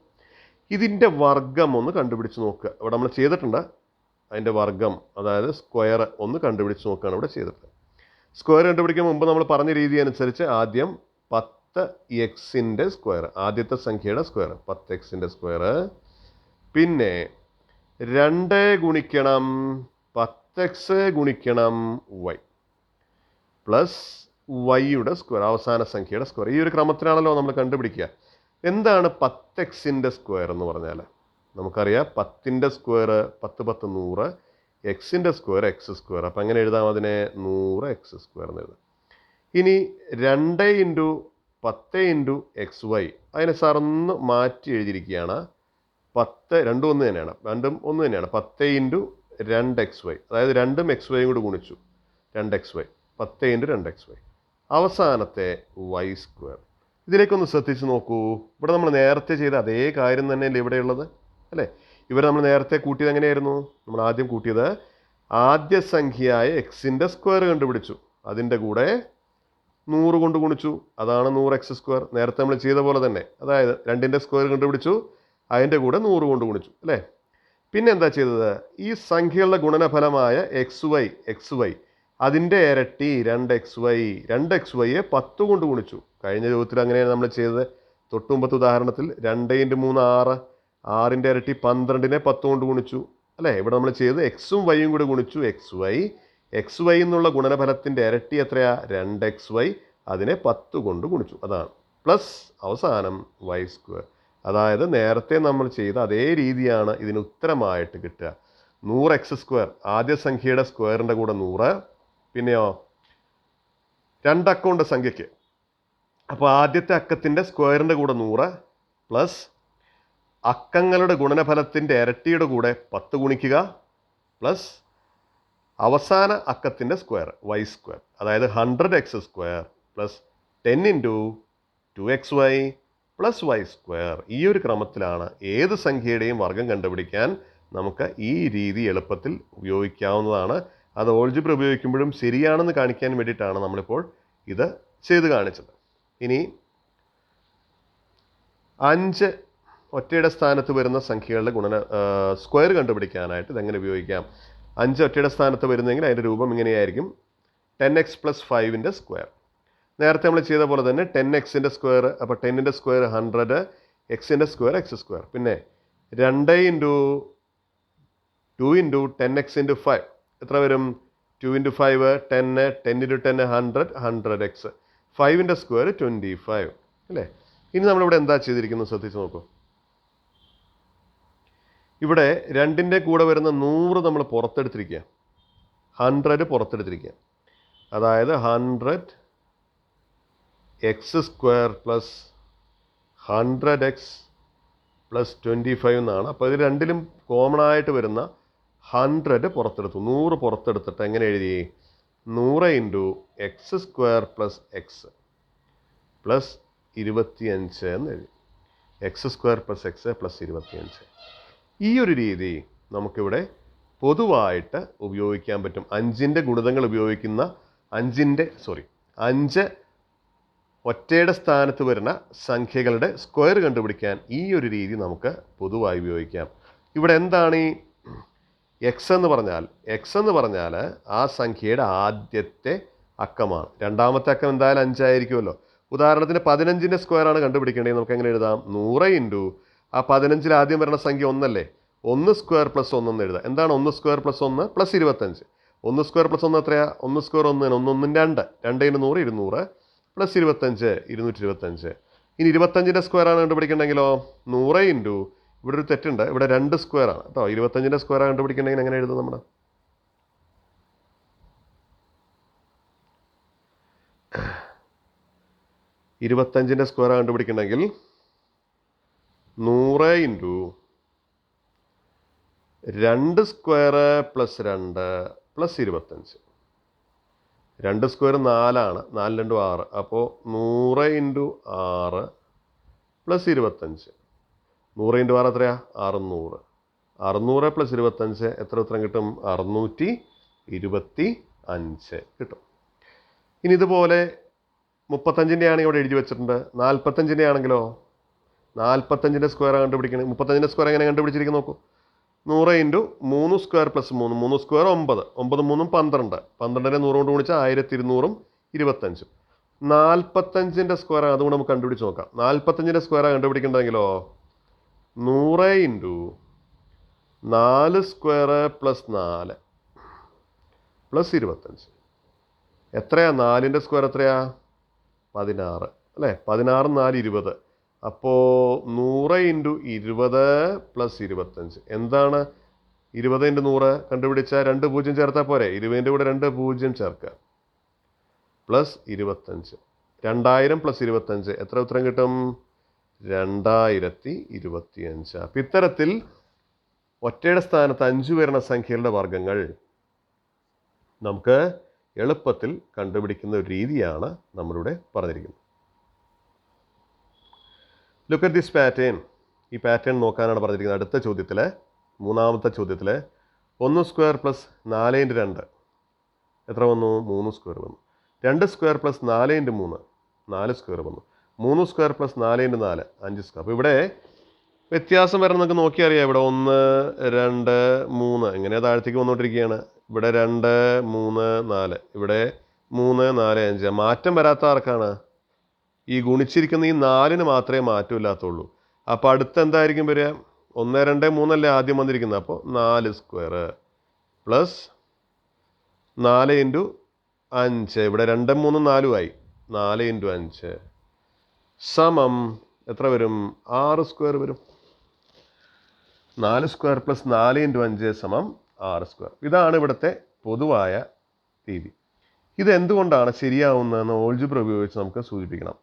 ഇതിൻ്റെ വർഗ്ഗം ഒന്ന് കണ്ടുപിടിച്ച് നോക്കുക. ഇവിടെ നമ്മൾ ചെയ്തിട്ടുണ്ട്. അതിൻ്റെ വർഗ്ഗം, അതായത് സ്ക്വയർ ഒന്ന് കണ്ടുപിടിച്ച് നോക്കുകയാണ് ഇവിടെ ചെയ്തിട്ടുള്ളത്. സ്ക്വയർ കണ്ടുപിടിക്കാൻ മുമ്പ് നമ്മൾ പറഞ്ഞ രീതി അനുസരിച്ച് ആദ്യം 10x-ൻ്റെ സ്ക്വയർ, ആദ്യത്തെ സംഖ്യയുടെ സ്ക്വയർ 10x-ൻ്റെ സ്ക്വയർ, പിന്നെ 2 ഗുണിക്കണം 10x ഗുണിക്കണം y പ്ലസ് വൈയുടെ സ്ക്വയർ, അവസാന സംഖ്യയുടെ സ്ക്വയർ. ഈ ഒരു ക്രമത്തിലാണല്ലോ നമ്മൾ കണ്ടുപിടിക്കുക. എന്താണ് 10x-ൻ്റെ സ്ക്വയർ എന്ന് പറഞ്ഞാൽ? നമുക്കറിയാം 10ൻ്റെ സ്ക്വയർ 10 10 100, എക്സിൻ്റെ സ്ക്വയർ എക്സ് സ്ക്വയർ. അപ്പം എങ്ങനെ എഴുതാം? അതിനെ 100x² എന്ന് എഴുതാം. ഇനി 2 × 10 × xy, അതിനെ സാർ ഒന്ന് മാറ്റി എഴുതിയിരിക്കുകയാണ്. 10 രണ്ടും ഒന്ന് തന്നെയാണ്, 10 × 2xy, അതായത് 2ഉം xy കൂടി ഗുണിച്ചു 2xy, 10 × 2xy, അവസാനത്തെ y². ഇതിലേക്കൊന്ന് ശ്രദ്ധിച്ച് നോക്കൂ. ഇവിടെ നമ്മൾ നേരത്തെ ചെയ്ത അതേ കാര്യം തന്നെയല്ലേ ഇവിടെയുള്ളത്, അല്ലേ? ഇവർ നമ്മൾ നേരത്തെ കൂട്ടിയത് എങ്ങനെയായിരുന്നു? നമ്മൾ ആദ്യം കൂട്ടിയത് ആദ്യ സംഖ്യയായ എക്സിൻ്റെ സ്ക്വയർ കണ്ടുപിടിച്ചു, അതിൻ്റെ കൂടെ 100 കൊണ്ട് ഗുണിച്ചു, അതാണ് 100x². നേരത്തെ നമ്മൾ ചെയ്ത പോലെ തന്നെ, അതായത് 2ൻ്റെ സ്ക്വയർ കണ്ടുപിടിച്ചു, അതിൻ്റെ കൂടെ 100 കൊണ്ട് ഗുണിച്ചു, അല്ലേ? പിന്നെ എന്താ ചെയ്തത്? ഈ സംഖ്യകളുടെ ഗുണനഫലമായ xy അതിൻ്റെ ഇരട്ടി 2xyയെ 10 കൊണ്ട് ഗുണിച്ചു. കഴിഞ്ഞ ചോദ്യത്തിൽ അങ്ങനെയാണ് നമ്മൾ ചെയ്തത്. തൊട്ടുമുമ്പത്തെ ഉദാഹരണത്തിൽ 2 × 3 6, 6ൻ്റെ ഇരട്ടി 12നെ 10 കൊണ്ട് ഗുണിച്ചു, അല്ലേ? ഇവിടെ നമ്മൾ ചെയ്തത് എക്സും വൈയും കൂടി ഗുണിച്ചു xy എന്നുള്ള ഗുണനഫലത്തിൻ്റെ ഇരട്ടി എത്രയാ? 2xy, അതിനെ 10 കൊണ്ട് ഗുണിച്ചു, അതാണ് പ്ലസ് അവസാനം y². അതായത് നേരത്തെ നമ്മൾ ചെയ്ത അതേ രീതിയാണ് ഇതിന് ഉത്തരമായിട്ട് കിട്ടുക. 100x², ആദ്യ സംഖ്യയുടെ സ്ക്വയറിൻ്റെ കൂടെ 100, പിന്നെയോ 2 അക്കമുണ്ട് സംഖ്യയ്ക്ക്, അപ്പോൾ ആദ്യത്തെ അക്കത്തിൻ്റെ സ്ക്വയറിൻ്റെ കൂടെ 100 പ്ലസ് അക്കങ്ങളുടെ ഗുണനഫലത്തിൻ്റെ ഇരട്ടിയുടെ കൂടെ 10 ഗുണിക്കുക പ്ലസ് അവസാന അക്കത്തിൻ്റെ സ്ക്വയർ y², അതായത് 100x² plus 10 × 2xy plus y². ഈ ഒരു ക്രമത്തിലാണ് ഏത് സംഖ്യയുടെയും വർഗ്ഗം കണ്ടുപിടിക്കാൻ നമുക്ക് ഈ രീതി എളുപ്പത്തിൽ ഉപയോഗിക്കാവുന്നതാണ്. അത് ഓൾജിബ്ര ഉപയോഗിക്കുമ്പോഴും ശരിയാണെന്ന് കാണിക്കാൻ വേണ്ടിയിട്ടാണ് നമ്മളിപ്പോൾ ഇത് ചെയ്ത് കാണിച്ചത്. ഇനി 5 ഒറ്റയുടെ സ്ഥാനത്ത് വരുന്ന സംഖ്യകളുടെ സ്ക്വയർ കണ്ടുപിടിക്കാനായിട്ട് ഇതെങ്ങനെ ഉപയോഗിക്കാം? 5 ഒറ്റയുടെ സ്ഥാനത്ത് വരുന്നെങ്കിൽ അതിൻ്റെ രൂപം ഇങ്ങനെയായിരിക്കും: 10x + 5ൻ്റെ സ്ക്വയർ. നേരത്തെ നമ്മൾ ചെയ്ത പോലെ തന്നെ 10x-ൻ്റെ സ്ക്വയർ, അപ്പോൾ 10ൻ്റെ സ്ക്വയർ 100, എക്സിൻ്റെ സ്ക്വയർ x². പിന്നെ 2 × 2 × 10x × 5 എത്ര വരും? 2 × 5 10, 10 × 10 100, 100x, 5ൻ്റെ സ്ക്വയർ 25, അല്ലേ? ഇനി നമ്മളിവിടെ എന്താ ചെയ്തിരിക്കുന്നത് ശ്രദ്ധിച്ച് നോക്കൂ. ഇവിടെ 2ൻ്റെ കൂടെ വരുന്ന 100 നമ്മൾ പുറത്തെടുത്തിരിക്കുക, 100 പുറത്തെടുത്തിരിക്കുക, അതായത് 100x² പ്ലസ് 100x പ്ലസ് 25 എന്നാണ്. അപ്പോൾ ഇത് രണ്ടിലും കോമൺ ആയിട്ട് വരുന്ന 100 പുറത്തെടുത്തു, 100 പുറത്തെടുത്തിട്ട് എങ്ങനെ എഴുതി? 100 × x² പ്ലസ് x പ്ലസ് 25 എന്ന് എഴുതി. x² plus x plus 25. ഈ ഒരു രീതി നമുക്കിവിടെ പൊതുവായിട്ട് ഉപയോഗിക്കാൻ പറ്റും. 5ൻ്റെ ഗുണിതങ്ങൾ ഉപയോഗിക്കുന്ന 5 ഒറ്റയുടെ സ്ഥാനത്ത് വരുന്ന സംഖ്യകളുടെ സ്ക്വയർ കണ്ടുപിടിക്കാൻ ഈ ഒരു രീതി നമുക്ക് പൊതുവായി ഉപയോഗിക്കാം. ഇവിടെ എന്താണ് ഈ എക്സ് എന്ന് പറഞ്ഞാൽ ആ സംഖ്യയുടെ ആദ്യത്തെ അക്കമാണ്. രണ്ടാമത്തെ അക്കം എന്തായാലും 5 ആയിരിക്കുമല്ലോ. ഉദാഹരണത്തിന് 15ൻ്റെ സ്ക്വയറാണ് കണ്ടുപിടിക്കേണ്ടത്. നമുക്ക് എങ്ങനെ എഴുതാം? 100 × ആ 15ൽ ആദ്യം വരുന്ന സംഖ്യ 1 അല്ലേ? 1² പ്ലസ് 1 എന്ന് എഴുതാം. എന്താണ് 1² പ്ലസ് 1 പ്ലസ് 25? 1² പ്ലസ് 1 എത്രയാ? 1² 1, 1 2, 2 × 100 200 പ്ലസ് 25 225. ഇനി 25ൻ്റെ സ്ക്വയറാണ് കണ്ടുപിടിക്കണമെങ്കിലോ 100 ഇൻറ്റു ഇവിടെ ഒരു തെറ്റുണ്ട്, ഇവിടെ 2 സ്ക്വയറാണ് കേട്ടോ. 25ൻ്റെ സ്ക്വയറാണ് കണ്ടുപിടിക്കണമെങ്കിൽ എങ്ങനെ എഴുതും നമ്മൾ? ഇരുപത്തഞ്ചിൻ്റെ സ്ക്വയർ കണ്ടുപിടിക്കണമെങ്കിൽ 100 into 2 square plus 2 plus 25. 2 square 4ആണ്, 4 2 6. അപ്പോൾ 100 ഇൻറ്റു 6 പ്ലസ് 25. 100 ഇൻറ്റു 6 എത്രയാ? 600. 600 പ്ലസ് 25 എത്ര ഉത്തരം കിട്ടും? 625 കിട്ടും. ഇനി ഇതുപോലെ 35ൻ്റെ ആണെങ്കിൽ ഇവിടെ എഴുതി വെച്ചിട്ടുണ്ട്. 45ൻ്റെ ആണെങ്കിലോ 45ൻ്റെ സ്ക്വയർ കണ്ടുപിടിക്കണം. 35ൻ്റെ സ്ക്വയർ എങ്ങനെ കണ്ടുപിടിച്ചിരിക്കുന്നു നോക്കൂ. 100 ഇൻറ്റു 3 സ്ക്വയർ പ്ലസ് 3, 3 സ്ക്വയർ 9, 9 3 12, 12നെ 100 കൊണ്ട് ഗുണിച്ചാൽ 1225. 45ൻ്റെ സ്ക്വയർ അതുകൊണ്ട് നമുക്ക് കണ്ടുപിടിച്ച് നോക്കാം. 45ൻ്റെ സ്ക്വയർ കണ്ടുപിടിക്കേണ്ടതെങ്കിലോ 100 ഇൻറ്റു 4 സ്ക്വയർ പ്ലസ് 4 പ്ലസ് 25. എത്രയാ? 4ൻ്റെ സ്ക്വയർ എത്രയാ? 16 അല്ലേ? 16 4 20. അപ്പോൾ 100 ഇൻറ്റു 20 പ്ലസ് 25 എന്താണ്? 20 ഇൻറ്റു 100 കണ്ടുപിടിച്ചാൽ 2 0 ചേർത്താൽ പോരെ? 20ൻ്റെ കൂടെ 2 0 ചേർക്കുക പ്ലസ് 25. 2000 പ്ലസ് 25 എത്ര ഉത്തരം കിട്ടും? 2025. അപ്പം ഇത്തരത്തിൽ ഒറ്റയുടെ സ്ഥാനത്ത് 5 വരുന്ന സംഖ്യകളുടെ വർഗ്ഗങ്ങൾ നമുക്ക് എളുപ്പത്തിൽ കണ്ടുപിടിക്കുന്ന ഒരു രീതിയാണ് നമ്മളിവിടെ പറഞ്ഞിരിക്കുന്നത്. Look at this pattern. ഈ പാറ്റേൺ നോക്കാനാണ് പറഞ്ഞിരിക്കുന്നത്. അടുത്ത ചോദ്യത്തിൽ, മൂന്നാമത്തെ ചോദ്യത്തിൽ 1 സ്ക്വയർ പ്ലസ് 4 ഇൻറ്റു 2 എത്ര വന്നു? 3 സ്ക്വയർ വന്നു. 2 സ്ക്വയർ പ്ലസ് 4 ഇൻറ്റു 3 4 സ്ക്വയർ വന്നു. 3 സ്ക്വയർ പ്ലസ് 4 ഇൻറ്റു 4 5 സ്ക്വയർ. അപ്പോൾ ഇവിടെ വ്യത്യാസം വരണം നമുക്ക് നോക്കിയറിയാം. ഇവിടെ 1 2 3 ഇങ്ങനെ താഴത്തേക്ക് വന്നുകൊണ്ടിരിക്കുകയാണ്. ഇവിടെ 2 3 4, ഇവിടെ 3 4 5. മാറ്റം വരാത്ത ആർക്കാണ്? ഈ ഗുണിച്ചിരിക്കുന്ന ഈ 4ന് മാത്രമേ മാറ്റമില്ലാത്തുള്ളൂ. അപ്പോൾ അടുത്ത് എന്തായിരിക്കും വരിക? 1 2 3 അല്ലേ ആദ്യം വന്നിരിക്കുന്നത്. അപ്പോൾ 4 സ്ക്വയർ പ്ലസ് 4 ഇൻറ്റു 5, ഇവിടെ 2 3 4 ആയി. 4 ഇൻറ്റു 5 സമം എത്ര വരും? 6 സ്ക്വയർ വരും. 4 സ്ക്വയർ പ്ലസ് 4 ഇൻറ്റു 5 സമം 6 സ്ക്വയർ. ഇതാണ് ഇവിടുത്തെ പൊതുവായ രീതി. ഇതെന്തുകൊണ്ടാണ് ശരിയാവുന്നതെന്ന് ഓൾജിബ്ര ഉപയോഗിച്ച് നമുക്ക് സൂചിപ്പിക്കണം.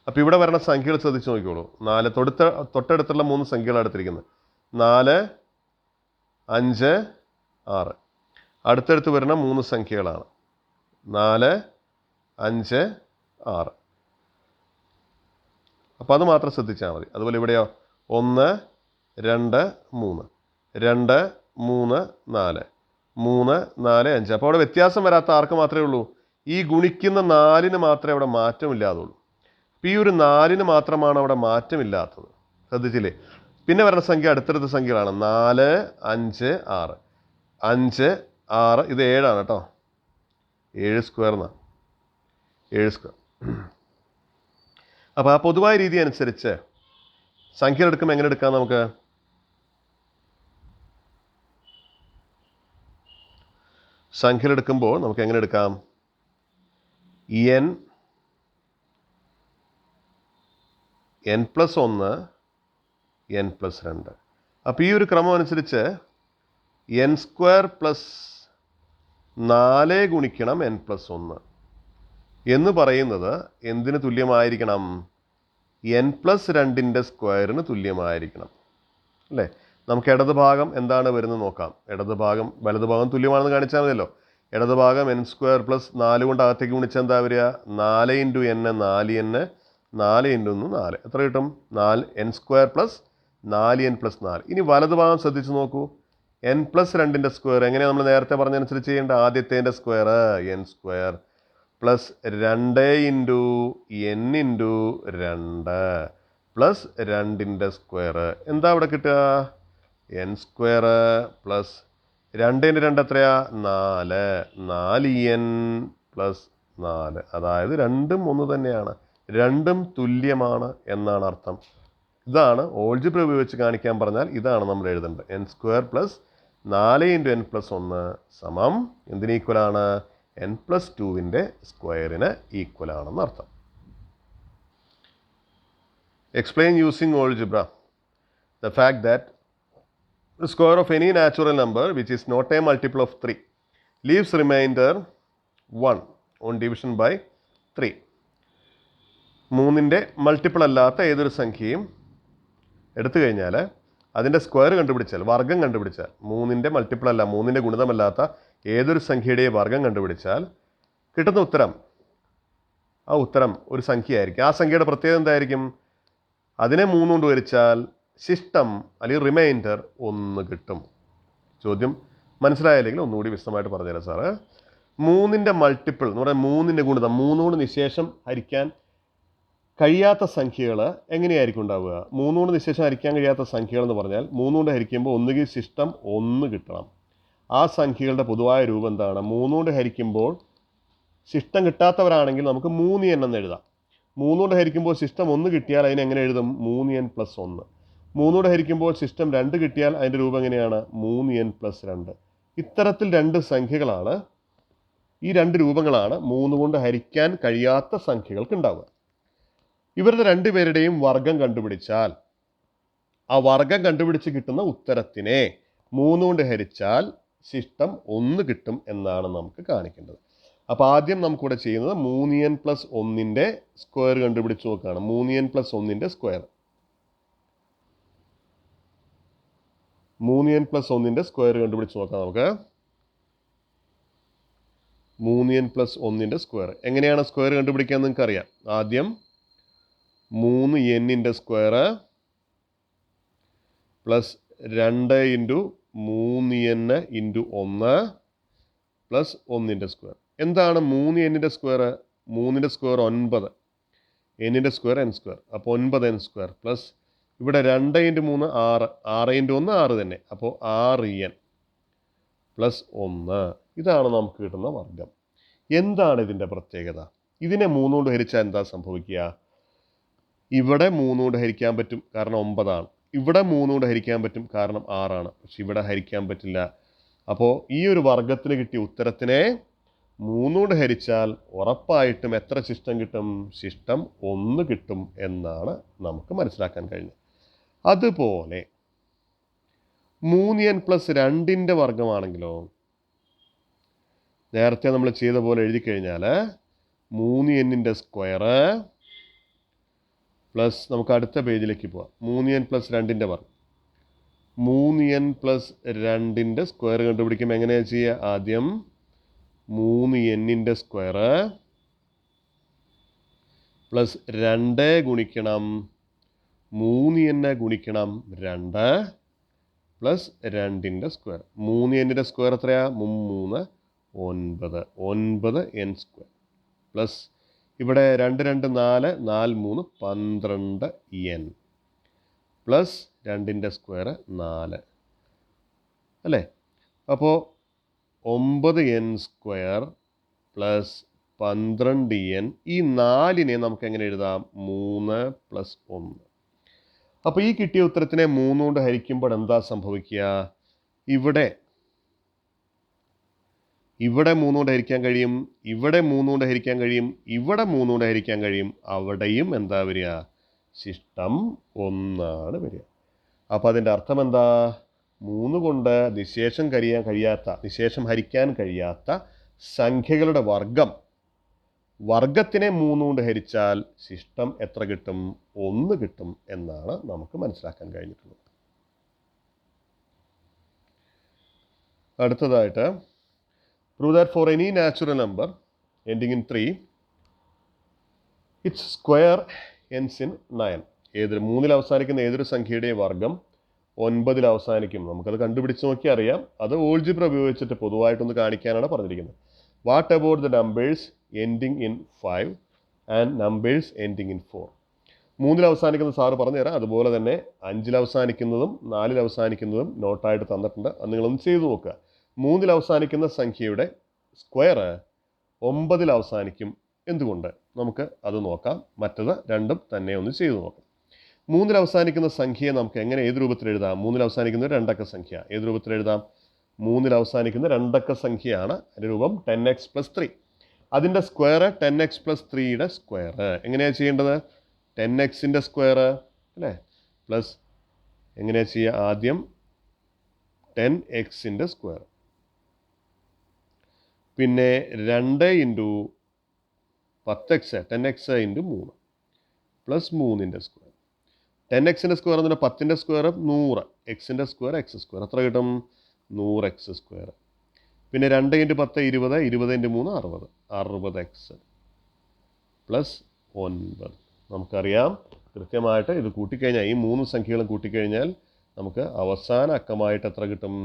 അപ്പോൾ ഇവിടെ വരുന്ന സംഖ്യകൾ ശ്രദ്ധിച്ച് നോക്കിക്കോളൂ. 4 തൊട്ടടുത്തുള്ള 3 സംഖ്യകൾ എടുത്തിരിക്കുന്നത് 4 5 6. അടുത്തടുത്ത് വരുന്ന 3 സംഖ്യകളാണ് 4 5 6. അപ്പോൾ അത് മാത്രം ശ്രദ്ധിച്ചാൽ മതി. അതുപോലെ ഇവിടെയോ 1 2 3 2 3 4 3 4 5. അപ്പോൾ അവിടെ വ്യത്യാസം വരാത്ത ആർക്ക് മാത്രമേ ഉള്ളൂ? ഈ ഗുണിക്കുന്ന 4ന് മാത്രമേ അവിടെ മാറ്റമില്ലാതുള്ളൂ. അപ്പോൾ ഈ ഒരു 4ന് മാത്രമാണ് അവിടെ മാറ്റമില്ലാത്തത്. ശ്രദ്ധിച്ചില്ലേ? പിന്നെ വരുന്ന സംഖ്യ അടുത്തടുത്ത സംഖ്യകളാണ് 4 5 6. 5 6 ഇത് 7 ആണ് കേട്ടോ. 7 സ്ക്വയർ എന്നാണ്. 7 സ്ക്വയർ. അപ്പോൾ ആ പൊതുവായ രീതി അനുസരിച്ച് സംഖ്യ എടുക്കുമ്പോൾ എങ്ങനെ എടുക്കാം? നമുക്ക് സംഖ്യ എടുക്കുമ്പോൾ നമുക്ക് എങ്ങനെ എടുക്കാം? n plus 1 n plus 2. അപ്പോൾ ഈ ഒരു ക്രമം അനുസരിച്ച് n സ്ക്വയർ പ്ലസ് 4 ഗുണിക്കണം n പ്ലസ് 1 എന്ന് പറയുന്നത് എന്തിന് തുല്യമായിരിക്കണം? n പ്ലസ് 2ൻ്റെ സ്ക്വയറിന് തുല്യമായിരിക്കണം അല്ലേ? നമുക്ക് ഇടത് ഭാഗം എന്താണ് വരുന്നത് നോക്കാം. ഇടത് ഭാഗം വലത് ഭാഗം തുല്യമാണെന്ന് കാണിച്ചാൽ മതിയല്ലോ. ഇടത് ഭാഗം n സ്ക്വയർ പ്ലസ് 4 കൊണ്ട് അകത്തേക്ക് ഗുണിച്ചാൽ എന്താ വരിക? 4 ഇൻറ്റു n 4n 4 ഇൻറ്റു 1 4. എത്ര കിട്ടും? 4 n square plus 4n plus 4. ഇനി വലത് ഭാഗം ശ്രദ്ധിച്ച് നോക്കൂ. n പ്ലസ് 2ൻ്റെ സ്ക്വയർ എങ്ങനെയാണ് നമ്മൾ നേരത്തെ പറഞ്ഞനുസരിച്ച് ചെയ്യേണ്ട? ആദ്യത്തേൻ്റെ square n square plus 2 into n into 2 plus 2ൻ്റെ സ്ക്വയർ. എന്താ ഇവിടെ കിട്ടുക? n സ്ക്വയർ പ്ലസ് 2 ഇൻറ്റു 2 എത്രയാ? 4 4n പ്ലസ് 4. അതായത് രണ്ടും ഒന്ന് തന്നെയാണ്, രണ്ടും തുല്യമാണ് എന്നാണ് അർത്ഥം. ഇതാണ് ഓൾജിബ്ര ഉപയോഗിച്ച് കാണിക്കാൻ പറഞ്ഞാൽ ഇതാണ് നമ്മൾ എഴുതേണ്ടത്. n square plus 4 into n plus 1 സമം എന്തിന് ഈക്വലാണ്? n പ്ലസ് 2ൻ്റെ സ്ക്വയറിന് ഈക്വലാണെന്ന് അർത്ഥം. Explain using algebra the fact that the square of any natural number which is not a multiple of 3 leaves remainder 1 on division by 3. 3ൻ്റെ multiple അല്ലാത്ത ഏതൊരു സംഖ്യയും എടുത്തു കഴിഞ്ഞാൽ അതിൻ്റെ സ്ക്വയർ കണ്ടുപിടിച്ചാൽ, വർഗ്ഗം കണ്ടുപിടിച്ചാൽ, 3ൻ്റെ മൾട്ടിപ്പിൾ അല്ല, 3ൻ്റെ ഗുണിതമല്ലാത്ത ഏതൊരു സംഖ്യയുടെയും വർഗ്ഗം കണ്ടുപിടിച്ചാൽ കിട്ടുന്ന ഉത്തരം, ആ ഉത്തരം ഒരു സംഖ്യയായിരിക്കും. ആ സംഖ്യയുടെ പ്രത്യേകത എന്തായിരിക്കും? അതിനെ 3 കൊണ്ട് ഹരിച്ചാൽ ശിഷ്ടം അല്ലെങ്കിൽ റിമൈൻഡർ 1 കിട്ടും. ചോദ്യം മനസ്സിലായില്ലെങ്കിൽ ഒന്നുകൂടി വിശദമായിട്ട് പറഞ്ഞുതരാം സാറ്. 3ൻ്റെ മൾട്ടിപ്പിൾ എന്ന് പറഞ്ഞാൽ 3ൻ്റെ ഗുണിതം, 3 കൊണ്ട് നിശേഷം ഹരിക്കാൻ കഴിയാത്ത സംഖ്യകൾ എങ്ങനെയായിരിക്കും ഉണ്ടാവുക? 3 കൊണ്ട് നിശേഷം ഹരിക്കാൻ കഴിയാത്ത സംഖ്യകൾ എന്ന് പറഞ്ഞാൽ 3 കൊണ്ട് ഹരിക്കുമ്പോൾ ഒന്നുകിൽ ശിഷ്ടം 1 കിട്ടണം. ആ സംഖ്യകളുടെ പൊതുവായ രൂപം എന്താണ്? 3 കൊണ്ട് ഹരിക്കുമ്പോൾ ശിഷ്ടം കിട്ടാത്തവരാണെങ്കിൽ നമുക്ക് 3n എന്ന് എഴുതാം. 3 കൊണ്ട് ഹരിക്കുമ്പോൾ ശിഷ്ടം 1 കിട്ടിയാൽ അതിന് എങ്ങനെ എഴുതും? 3n + 1. 3 കൊണ്ട് ഹരിക്കുമ്പോൾ ശിഷ്ടം 2 കിട്ടിയാൽ അതിൻ്റെ രൂപം എങ്ങനെയാണ്? 3n + 2. ഇത്തരത്തിൽ രണ്ട് സംഖ്യകളാണ്, ഈ രണ്ട് രൂപങ്ങളാണ് 3 കൊണ്ട് ഹരിക്കാൻ കഴിയാത്ത സംഖ്യകൾക്ക് ഉണ്ടാവുക. ഇവരുടെ രണ്ടുപേരുടെയും വർഗ്ഗം കണ്ടുപിടിച്ചാൽ ആ വർഗ്ഗം കണ്ടുപിടിച്ച് കിട്ടുന്ന ഉത്തരത്തിനെ 3 കൊണ്ട് ഹരിച്ചാൽ ശിഷ്ടം 1 കിട്ടും എന്നാണ് നമുക്ക് കാണിക്കേണ്ടത്. അപ്പോൾ ആദ്യം നമുക്കിവിടെ ചെയ്യുന്നത് 3n + 1ൻ്റെ സ്ക്വയർ കണ്ടുപിടിച്ച് നോക്കുകയാണ്. 3n + 1ൻ്റെ സ്ക്വയർ, 3n + 1ൻ്റെ സ്ക്വയർ കണ്ടുപിടിച്ച് നോക്കാം നമുക്ക്. 3n + 1ൻ്റെ സ്ക്വയർ എങ്ങനെയാണ് സ്ക്വയർ കണ്ടുപിടിക്കാൻ നിങ്ങൾക്ക് അറിയാം. ആദ്യം 3n square plus 2 × 3n × 1 plus 1ൻ്റെ സ്ക്വയർ. എന്താണ് 3n സ്ക്വയർ? 3ൻ്റെ square 9, n square n square, അപ്പോൾ 9n സ്ക്വയർ പ്ലസ് ഇവിടെ 2 × 3 6, 6 × 1 6 തന്നെ, അപ്പോൾ 6n പ്ലസ് 1. ഇതാണ് നമുക്ക് കിട്ടുന്ന വർഗ്ഗം. എന്താണ് ഇതിൻ്റെ പ്രത്യേകത? ഇതിനെ 3 കൊണ്ട് ഹരിച്ചാൽ എന്താ സംഭവിക്കുക? ഇവിടെ 3 കൊണ്ട് ഹരിക്കാൻ പറ്റും, കാരണം 9 ആണ്. ഇവിടെ 3 കൊണ്ട് ഹരിക്കാൻ പറ്റും, കാരണം 6 ആണ്. പക്ഷെ ഇവിടെ ഹരിക്കാൻ പറ്റില്ല. അപ്പോൾ ഈ ഒരു വർഗ്ഗത്തിന് കിട്ടിയ ഉത്തരത്തിനെ 3 കൊണ്ട് ഹരിച്ചാൽ ഉറപ്പായിട്ടും എത്ര ശിഷ്ടം കിട്ടും? ശിഷ്ടം 1 കിട്ടും എന്നാണ് നമുക്ക് മനസ്സിലാക്കാൻ കഴിഞ്ഞത്. അതുപോലെ 3n + 2ൻ്റെ വർഗ്ഗമാണെങ്കിലോ, നേരത്തെ നമ്മൾ ചെയ്ത പോലെ എഴുതി കഴിഞ്ഞാൽ 3n സ്ക്വയർ പ്ലസ് നമുക്ക് അടുത്ത പേജിലേക്ക് പോവാം. 3n + 2ൻ്റെ വർഗ്ഗം, 3n + 2ൻ്റെ സ്ക്വയർ കണ്ടുപിടിക്കുമ്പോൾ എങ്ങനെയാണ് ചെയ്യുക? ആദ്യം 3n സ്ക്വയർ പ്ലസ് 2 ഗുണിക്കണം 3n ഗുണിക്കണം 2 പ്ലസ് 2ൻ്റെ സ്ക്വയർ. 3n സ്ക്വയർ എത്രയാ? 3 9, 9n സ്ക്വയർ പ്ലസ് ഇവിടെ 2 2 4, 4 3 12n പ്ലസ് 2ൻ്റെ സ്ക്വയർ 4 അല്ലേ? അപ്പോൾ 9n സ്ക്വയർ പ്ലസ് 12n, ഈ 4നെ നമുക്ക് എങ്ങനെ എഴുതാം? 3 + 1. അപ്പോൾ ഈ കിട്ടിയ ഉത്തരത്തിനെ 3 കൊണ്ട് ഹരിക്കുമ്പോൾ എന്താ സംഭവിക്കുക? ഇവിടെ 3 കൊണ്ട് ഹരിക്കാൻ കഴിയും, ഇവിടെ 3 കൊണ്ട് ഹരിക്കാൻ കഴിയും, ഇവിടെ 3 കൊണ്ട് ഹരിക്കാൻ കഴിയും, അവിടെയും എന്താ വരിക? ശിഷ്ടം 1 വരിക. അപ്പോൾ അതിൻ്റെ അർത്ഥം എന്താ? 3 കൊണ്ട് നിശേഷം ഹരിക്കാൻ കഴിയാത്ത സംഖ്യകളുടെ വർഗ്ഗത്തിനെ 3 കൊണ്ട് ഹരിച്ചാൽ ശിഷ്ടം എത്ര കിട്ടും? 1 കിട്ടും എന്നാണ് നമുക്ക് മനസ്സിലാക്കാൻ കഴിഞ്ഞിട്ടുള്ളത്. അടുത്തതായിട്ട് prove that for any natural number ending in 3 its square ends in 9. 3ൽ അവസാനിക്കുന്ന ഏതൊരു സംഖ്യയുടെയും വർഗ്ഗം 9ൽ അവസാനിക്കും. നമുക്കത് കണ്ടുപിടിച്ച് നോക്കി അറിയാം. അത് ഓൾജിബ്ര ഉപയോഗിച്ചിട്ട് പൊതുവായിട്ടൊന്ന് കാണിക്കാനാണ് പറഞ്ഞിരിക്കുന്നത്. What about the numbers ending in 5 and numbers ending in 4? 3ൽ അവസാനിക്കുന്ന സാറ് പറഞ്ഞുതരാം. അതുപോലെ തന്നെ 5ൽ അവസാനിക്കുന്നതും 4ൽ അവസാനിക്കുന്നതും നോട്ടായിട്ട് തന്നിട്ടുണ്ട്. അത് നിങ്ങളൊന്ന് ചെയ്തു നോക്കുക. 3ൽ അവസാനിക്കുന്ന സംഖ്യയുടെ സ്ക്വയർ 9ൽ അവസാനിക്കും. എന്തുകൊണ്ട്? നമുക്ക് അത് നോക്കാം. മറ്റത് രണ്ടും തന്നെ ഒന്ന് ചെയ്തു നോക്കാം. 3ൽ അവസാനിക്കുന്ന സംഖ്യയെ നമുക്ക് എങ്ങനെ ഏത് രൂപത്തിൽ എഴുതാം? 3ൽ അവസാനിക്കുന്ന ഒരു രണ്ടക്ക സംഖ്യ ഏത് രൂപത്തിൽ എഴുതാം? 3ൽ അവസാനിക്കുന്ന രണ്ടക്ക സംഖ്യയാണ്. അതിൻ്റെ രൂപം 10x + 3. അതിൻ്റെ സ്ക്വയർ 10x + 3യുടെ സ്ക്വയർ. എങ്ങനെയാണ് ചെയ്യേണ്ടത്? 10x സ്ക്വയർ അല്ലേ, പ്ലസ് എങ്ങനെയാണ് ചെയ്യുക, ആദ്യം 10x സ്ക്വയർ, പിന്നെ 2 into 10x 10x into 3 plus 3 square. 10x square എന്ന് പറഞ്ഞാൽ 10 സ്ക്വയർ 100, എക്സിൻ്റെ സ്ക്വയർ എക്സ് സ്ക്വയർ, എത്ര കിട്ടും, 100x സ്ക്വയർ. പിന്നെ 2 ഇൻറ്റു 10 20, 20 ഇൻറ്റു 3 60, 60x പ്ലസ് 9. നമുക്കറിയാം കൃത്യമായിട്ട് ഇത് കൂട്ടിക്കഴിഞ്ഞാൽ, ഈ 3 സംഖ്യകളും കൂട്ടിക്കഴിഞ്ഞാൽ നമുക്ക് അവസാന അക്കമായിട്ട് എത്ര കിട്ടും,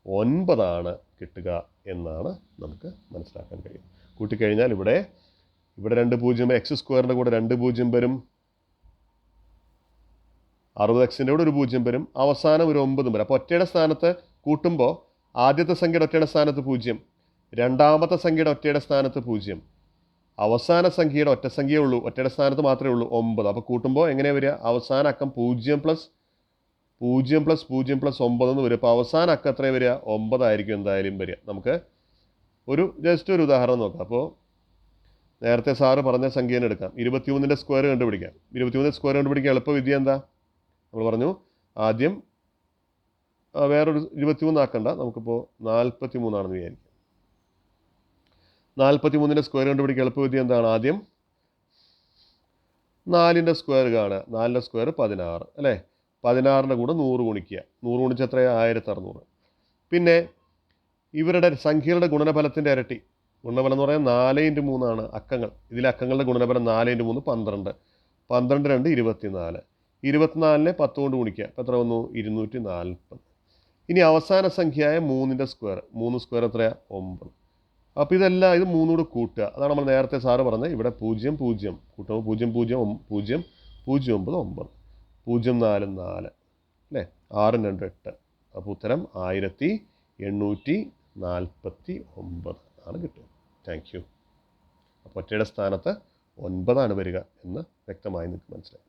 9 കിട്ടുക എന്നാണ് നമുക്ക് മനസ്സിലാക്കാൻ കഴിയും. കൂട്ടിക്കഴിഞ്ഞാൽ ഇവിടെ 2 പൂജ്യം, എക്സ് സ്ക്വയറിൻ്റെ കൂടെ 2 പൂജ്യം വരും, 60x കൂടെ 1 പൂജ്യം വരും, അവസാനം ഒരു 9 വരും. അപ്പോൾ ഒറ്റയുടെ സ്ഥാനത്ത് കൂട്ടുമ്പോൾ ആദ്യത്തെ സംഖ്യയുടെ ഒറ്റയുടെ സ്ഥാനത്ത് 0, രണ്ടാമത്തെ സംഖ്യയുടെ ഒറ്റയുടെ സ്ഥാനത്ത് 0, അവസാന സംഖ്യയുടെ ഒറ്റ സംഖ്യയേ ഉള്ളൂ, ഒറ്റയുടെ സ്ഥാനത്ത് മാത്രമേ ഉള്ളൂ 9. അപ്പോൾ കൂട്ടുമ്പോൾ എങ്ങനെയാണ് വരിക, അവസാന അക്കം 0 പ്ലസ് 0 പ്ലസ് 0 പ്ലസ് 9 എന്ന് വരും. അപ്പോൾ അവസാന അക്കം എത്രയാണ് വരിക, 9 ആയിരിക്കും എന്തായാലും വരിക. നമുക്ക് ജസ്റ്റ് ഒരു ഉദാഹരണം നോക്കാം. അപ്പോൾ നേരത്തെ സാറ് പറഞ്ഞ സംഖ്യേനെ എടുക്കാം, 23 സ്ക്വയർ കണ്ടുപിടിക്കാം. 23 സ്ക്വയർ കണ്ടുപിടിക്കാൻ എളുപ്പവിദ്യ എന്താ, നമ്മൾ പറഞ്ഞു ആദ്യം വേറൊരു 23 ആക്കണ്ട, നമുക്കിപ്പോൾ 43 ആണെന്ന് വിചാരിക്കാം. 43 സ്ക്വയർ കണ്ടുപിടിക്കുക എളുപ്പവിദ്യ എന്താണ്, ആദ്യം 4 സ്ക്വയർ കാണുക, 4 സ്ക്വയർ 16 അല്ലേ, 16 കൂടെ 100 ഗുണിക്കുക, 100 ഗുണിച്ച് എത്രയാണ്, 1600. പിന്നെ ഇവരുടെ സംഖ്യകളുടെ ഗുണനഫലത്തിൻ്റെ ഇരട്ടി, ഗുണനഫലം എന്ന് പറയാൻ 4 ഇൻറ്റു 3 അക്കങ്ങൾ, ഇതിലെ അക്കങ്ങളുടെ ഗുണനഫലം 4 ഇൻറ്റു 3 12, 12 2 24, 24 10 കൊണ്ട് ഗുണിക്കുക, അപ്പോൾ എത്ര വന്നു, 240. ഇനി അവസാന സംഖ്യയായ 3 സ്ക്വയർ, 3 സ്ക്വയർ എത്രയാണ്, 9. അപ്പോൾ ഇതെല്ലാം ഇത് 3 കൂടെ കൂട്ടുക, അതാണ് നമ്മൾ നേരത്തെ സാറ് പറഞ്ഞത്. ഇവിടെ 0 0 കൂട്ടുമ്പോൾ 0 0 0 0 9 9 0 4 4 അല്ലേ, 6 2 8. അപ്പോൾ ഉത്തരം 1849 ആണ് കിട്ടുക. Thank you. അപ്പോൾ ഒറ്റയുടെ സ്ഥാനത്ത് 9 വരിക എന്ന് വ്യക്തമായി നിങ്ങൾക്ക് മനസ്സിലായി.